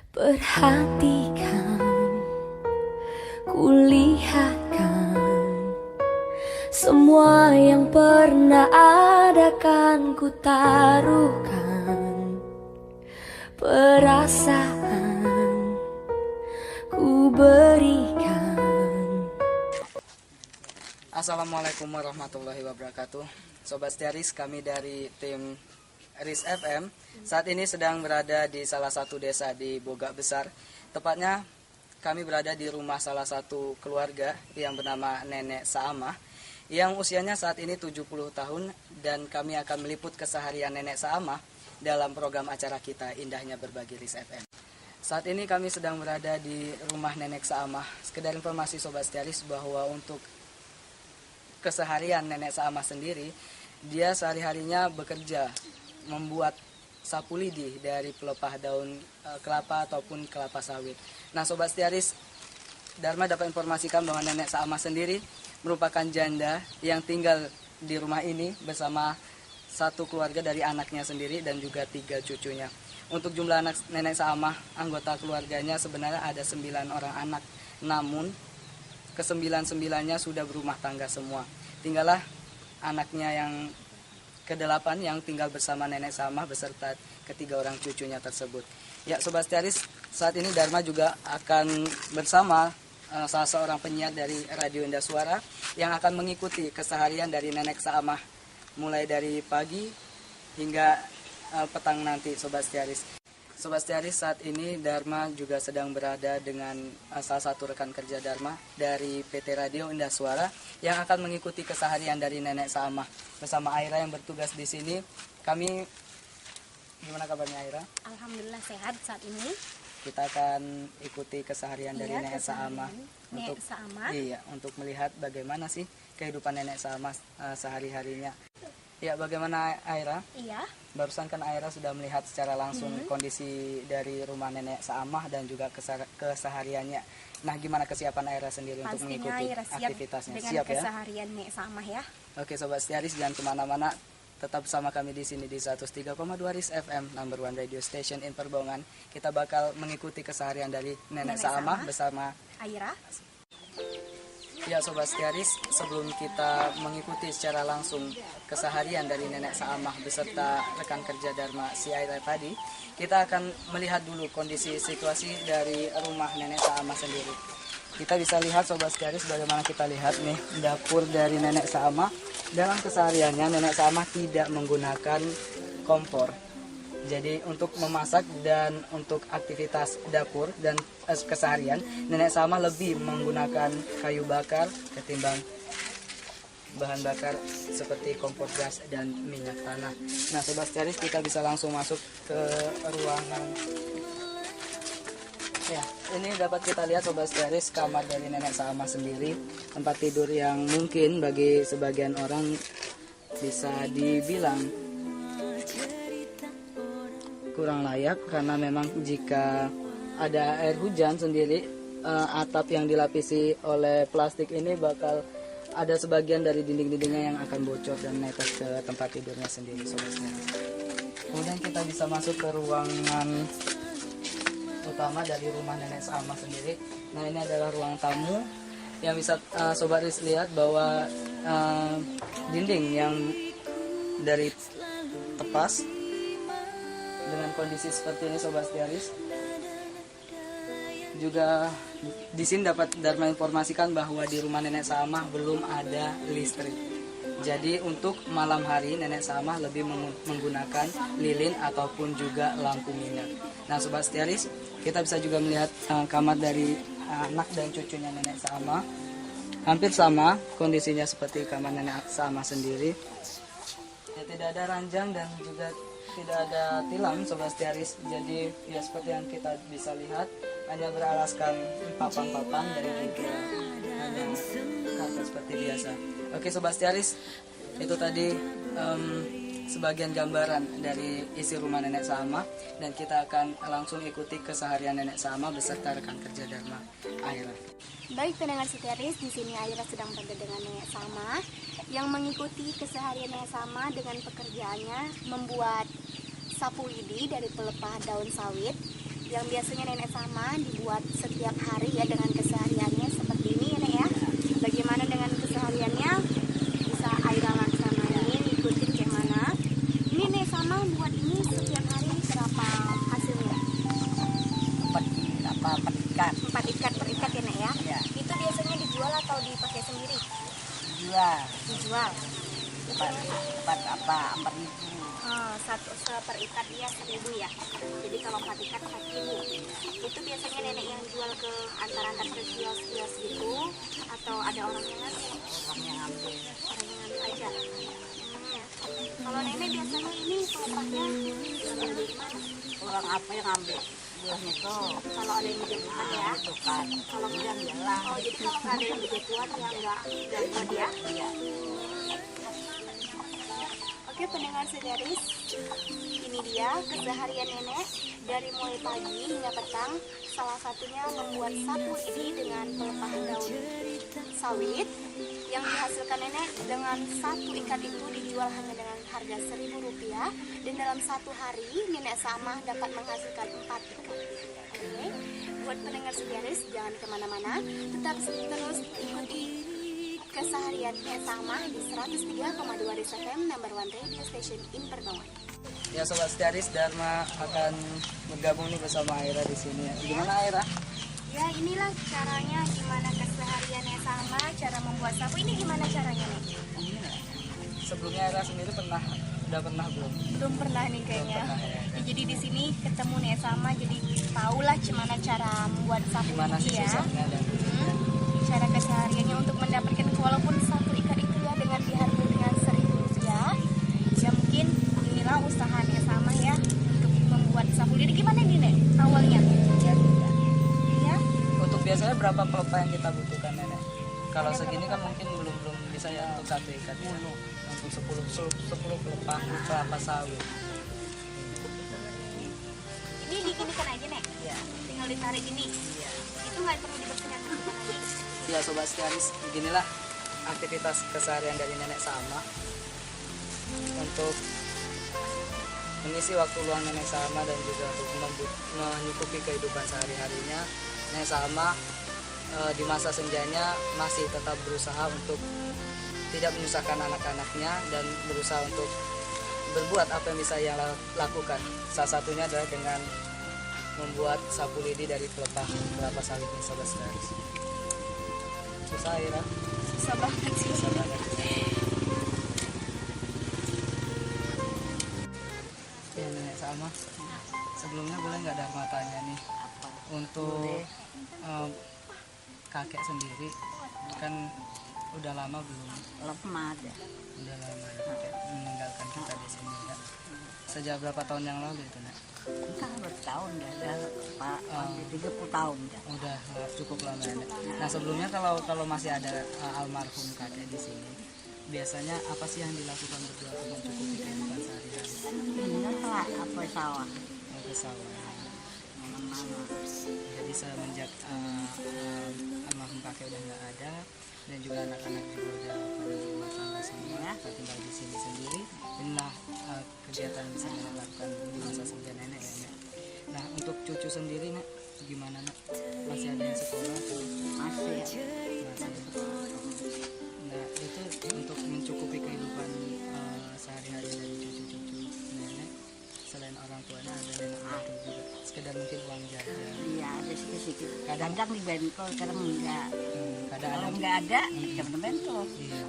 Perhatikan, kulihatkan semua yang pernah ada kan ku taruhkan. Perasaan ku berikan. Assalamualaikum warahmatullahi wabarakatuh. Sobat Setiaris, kami dari tim RIS FM saat ini sedang berada di salah satu desa di Boga Besar. Tepatnya kami berada di rumah salah satu keluarga yang bernama Nenek Saamah yang usianya saat ini 70 tahun, dan kami akan meliput keseharian Nenek Saamah dalam program acara kita Indahnya Berbagi RIS FM. Saat ini kami sedang berada di rumah Nenek Saamah. Sekedar informasi Sobat Setiaris bahwa untuk keseharian Nenek Saamah sendiri, dia sehari-harinya bekerja membuat sapu lidi dari pelepah daun kelapa ataupun kelapa sawit. Nah, Sobat Setiaris, Dharma dapat informasikan bahwa Nenek Saamah sendiri merupakan janda yang tinggal di rumah ini bersama satu keluarga dari anaknya sendiri dan juga 3 cucunya. Untuk jumlah anak Nenek Saamah, anggota keluarganya sebenarnya ada 9 orang anak, namun ke-9-9-nya sudah berumah tangga semua. Tinggallah anaknya yang ke-8 yang tinggal bersama Nenek Saamah beserta ketiga orang cucunya tersebut. Ya, Sobat Setiaris, saat ini Dharma juga akan bersama salah seorang penyiar dari Radio Indah Suara yang akan mengikuti keseharian dari Nenek Saamah mulai dari pagi hingga petang nanti, Sobat Setiaris. Sobat Setiaris, saat ini Dharma juga sedang berada dengan salah satu rekan kerja Dharma dari PT Radio Indah Suara yang akan mengikuti keseharian dari Nenek Saamah bersama Aira yang bertugas di sini. Gimana kabarnya Aira? Alhamdulillah sehat saat ini. Kita akan ikuti keseharian dari Nenek Saamah untuk melihat bagaimana sih kehidupan Nenek Saamah sehari-harinya. Ya, bagaimana Aira? Iya. Barusan kan Aira sudah melihat secara langsung kondisi dari rumah Nenek Saamah dan juga kesehariannya. Nah, gimana kesiapan Aira sendiri untuk mengikuti aktivitasnya? Siap ya? Keseharian Nenek Saamah ya. Oke, Sobat Setiaris, jangan kemana-mana. Tetap bersama kami di sini di 103,2 RIS FM, number one radio station in Perbongan. Kita bakal mengikuti keseharian dari Nenek Saamah bersama Aira. Ya, Sobat Setiaris, sebelum kita mengikuti secara langsung keseharian dari Nenek Saamah beserta rekan kerja Dharma si Aira tadi, kita akan melihat dulu kondisi situasi dari rumah Nenek Saamah sendiri. Kita bisa lihat, Sobat Setiaris, bagaimana kita lihat nih dapur dari Nenek Saamah. Dalam kesehariannya Nenek Saamah tidak menggunakan kompor. Jadi untuk memasak dan untuk aktivitas dapur dan keseharian, Nenek Saamah lebih menggunakan kayu bakar ketimbang bahan bakar seperti kompor gas dan minyak tanah. Nah, Sobat Setiaris, kita bisa langsung masuk ke ruangan. Ya, ini dapat kita lihat, Sobat Setiaris, kamar dari Nenek Saamah sendiri. Tempat tidur yang mungkin bagi sebagian orang bisa dibilang kurang layak, karena memang jika ada air hujan sendiri, atap yang dilapisi oleh plastik ini bakal ada sebagian dari dinding-dindingnya yang akan bocor dan netes ke tempat tidurnya sendiri, Sobat Setiaris. Kemudian kita bisa masuk ke ruangan utama dari rumah Nenek Saamah sendiri. Nah, ini adalah ruang tamu yang bisa Sobat Riz lihat bahwa dinding yang dari tepas dengan kondisi seperti ini, Sobat Setiaris. Juga di sini dapat Dharma informasikan bahwa di rumah Nenek Saamah belum ada listrik. Jadi untuk malam hari Nenek Saamah lebih menggunakan lilin ataupun juga lampu minyak. Nah, Sobat Setiaris, kita bisa juga melihat kamar dari anak dan cucunya Nenek Saamah. Hampir sama kondisinya seperti kamar Nenek Saamah sendiri. Ya, tidak ada ranjang dan juga tidak ada tilam, Sobat Setiaris. Jadi ya seperti yang kita bisa lihat, hanya beralaskan papan-papan dan juga hanya karpet seperti biasa. Oke, Sobat Setiaris, itu tadi sebagian gambaran dari isi rumah Nenek Saamah, dan kita akan langsung ikuti keseharian Nenek Saamah beserta rekan kerja Dharma, Aira. Baik pendengar Setiaris, di sini Aira sedang berada dengan Nenek Saamah yang mengikuti keseharian Nenek Saamah dengan pekerjaannya membuat sapu lidi dari pelepah daun sawit yang biasanya nenek sama dibuat setiap hari ya dengan kesehariannya seperti ini ya Nek ya. Bagaimana dengan kesehariannya bisa Aira laksanain, ikutin kayak mana. Ini Nek sama buat ini setiap hari berapa hasilnya? 4 ikat per ikat ya Nek ya. Ya. Itu biasanya dijual atau dipakai sendiri? Jual Dijual. dapat 4.000. Satu per ikat dia 1.000 ya. Jadi kalau 4 ikat 4.000. Itu biasanya nenek yang jual ke antar-antar ke kios-kios gitu atau ada orang yang ngambil? Orang yang ambil Orang yang ngambil aja. Kalau nenek biasanya ini pelepahnya ambil dari mana? orang apa yang ambil buahnya tuh Kalau ada yang berjatuhan ya. itu kan Kalau yang jalan. Oh, jadi kalau nggak ada yang berjatuhan ya nggak buat ya. Iya. Oke pendengar sederis, ini dia keseharian nenek dari mulai pagi hingga petang. Salah satunya membuat sapu lidi dengan pelepah daun sawit yang dihasilkan nenek dengan satu ikat itu dijual hanya dengan harga Rp1.000 dan dalam satu hari nenek sama dapat menghasilkan 4 ikat. Oke, buat pendengar sederis jangan kemana-mana, tetap terus ikuti keseharian Nek Sama di 103,2 Ris FM number 1 radio station in Perbawan. Ya Sobat Setiaris, Dharma akan bergabung nih bersama Aira di sini. Gimana Aira? Ya inilah caranya, gimana keseharian Nek Sama, cara membuat sapu ini gimana caranya nih? Sebelumnya Aira sendiri udah pernah belum? Belum pernah nih kayaknya. Belum pernah, ya. Ya, jadi di sini ketemu Nek Sama, jadi tahulah gimana cara membuat sapu Gimana sih ini ya. susahnya dan Cara kesehariannya untuk mendapatkan walaupun satu ikat itu ya dengan dihargai dengan Rp1.000 ya mungkin inilah usaha Nek Sama ya untuk membuat sapu lidi. Gimana nih Nek awalnya? Ya. untuk biasanya berapa pelepah yang kita butuhkan nenek? Kalau segini kan mungkin belum bisa ya untuk satu ikat ya. Untuk 10 pelepah kelapa sawit. Ini diginikan aja Nek. Iya. Tinggal ditarik gini. Iya. Itu nggak perlu dibersihkan lagi. Ya Sobat Setiaris, beginilah aktivitas keseharian dari nenek Sama untuk mengisi waktu luang nenek Sama dan juga untuk menyukupi kehidupan sehari-harinya. Nenek Sama di masa senjanya masih tetap berusaha untuk tidak menyusahkan anak-anaknya dan berusaha untuk berbuat apa yang bisa ia lakukan. Salah satunya adalah dengan membuat sapu lidi dari pelepah kelapa sawit ini Sobat Setiaris. Susah Ira, Susah banget sih. susah banget. Ya nenek Sama, sebelumnya boleh nggak Dharma tanya nih untuk kakek sendiri kan udah lama belum? Lama ada. Udah lama ya kakek meninggalkan kita di sini ya. Sejak berapa tahun yang lalu itu Nek? Entah bertahun dah, Pak. 30 tahun dah. Udah cukup lama ya Nek. Nah sebelumnya kalau masih ada almarhum kakek di sini, biasanya apa sih yang dilakukan berdua untuk mencukupi kehidupan sehari-hari? Ini lah apa sawah. Mau ke sawah. Mana-mana. Jadi semenjak almarhum kakek udah nggak ada dan juga anak-anak juga udah pada rumah tangga semua, kita tinggal di sini sendiri. Inilah kegiatan yang bisa nenek lakukan di masa senja nenek ya Nek. Nah untuk cucu sendiri Nek, gimana Nek? Masih ada yang sekolah atau? Masih ya. Masih. Nah itu untuk mencukupi kehidupan sehari-hari dari cucu-cucu nenek, selain orang tuanya ada nenek itu juga sekedar mungkin uang jajan. Iya, ada sedikit. Kadang di bentol, kadang enggak. Kadang Kalau ada enggak ada, kadang di bentol. iya,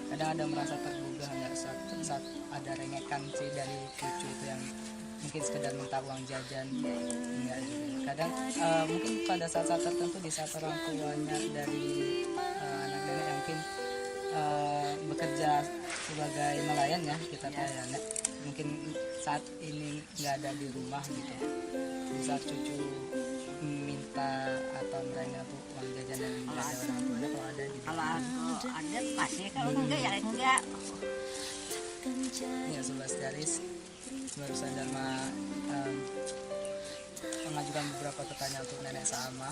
kadang ada merasa tergugah nggak saat ada rengekan sih dari cucu itu yang mungkin sekedar minta uang jajan enggak juga. Kadang mungkin pada saat-saat tertentu di saat orang tuanya dari anak nenek yang mungkin bekerja sebagai nelayan ya kita tahu ya Nek. Mungkin saat ini nggak ada di rumah gitu, di saat cucu minta atau mereka tuh uang jajan dan nggak ada orang tuanya, kalau ada di Kalau ada pasti, kalau enggak ya enggak. ya Sobat Setiaris, barusan Dharma mengajukan beberapa pertanyaan untuk nenek Sama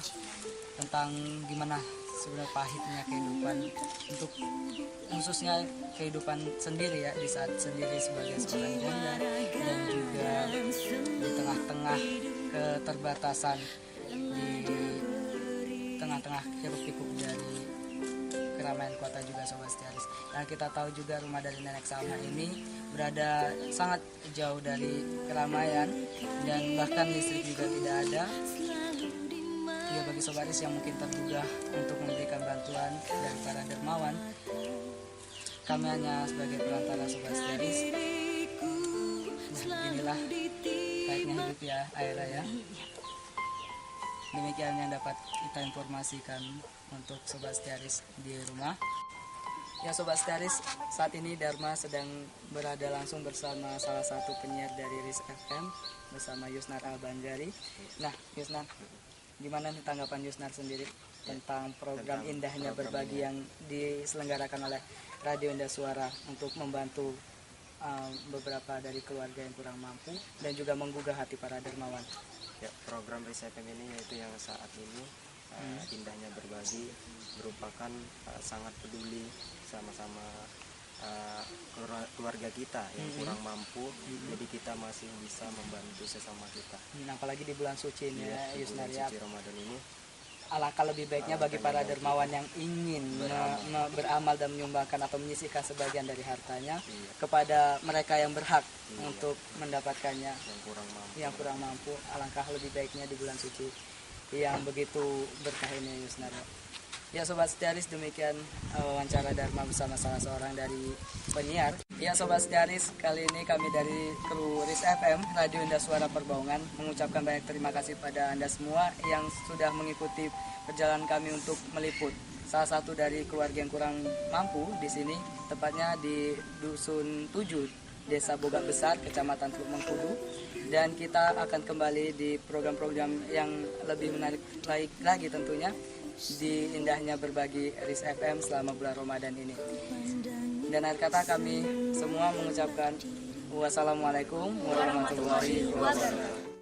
tentang gimana sebenarnya pahitnya kehidupan untuk khususnya kehidupan sendiri ya di saat sendiri sebagai seorang janda dan juga di tengah-tengah keterbatasan di tengah-tengah hiruk pikuk dari keramaian kota juga Sobat Setiaris. Dan kita tahu juga rumah dari Nenek Salma ini berada sangat jauh dari keramaian dan bahkan listrik juga tidak ada. Ya, bagi Sobat Setiaris yang mungkin tergugah untuk memberikan bantuan dari para dermawan, kami hanya sebagai perantara Sobat Setiaris. Nah, inilah baiknya hidup ya Aira ya. Demikian yang dapat kita informasikan untuk Sobat Setiaris di rumah. Ya Sobat Setiaris, saat ini Dharma sedang berada langsung bersama salah satu penyiar dari RIS FM bersama Yusnar Al-Banjari. Nah Yusnar, gimana nih tanggapan Yusnar sendiri tentang program Indahnya Berbagi yang diselenggarakan oleh Radio Indah Suara untuk membantu beberapa dari keluarga yang kurang mampu dan juga menggugah hati para dermawan? Ya, program RIS FM ini yaitu yang saat ini Indahnya Berbagi merupakan sangat peduli sama-sama keluarga kita yang kurang mampu, jadi kita masih bisa membantu sesama kita. Apalagi di bulan suci ini ya Yusnar ya. Suci Ramadan ini Alangkah lebih baiknya bagi para dermawan yang ingin beramal dan menyumbangkan atau menyisihkan sebagian dari hartanya kepada mereka yang berhak untuk mendapatkannya, yang kurang mampu. Alangkah lebih baiknya di bulan suci yang begitu berkah ini Yusnar. Ya Sobat Setiaris, demikian wawancara Dharma bersama salah seorang dari penyiar. Ya Sobat Setiaris, kali ini kami dari kru RIS FM Radio Indah Suara Perbaungan mengucapkan banyak terima kasih pada Anda semua yang sudah mengikuti perjalanan kami untuk meliput salah satu dari keluarga yang kurang mampu di sini, tepatnya di Dusun 7, Desa Bogak Besar, Kecamatan Teluk Mengkudu. Dan kita akan kembali di program-program yang lebih menarik lagi tentunya di Indahnya Berbagi RIS FM selama bulan Ramadan ini. Dan akhir kata kami semua mengucapkan wassalamualaikum warahmatullahi wabarakatuh.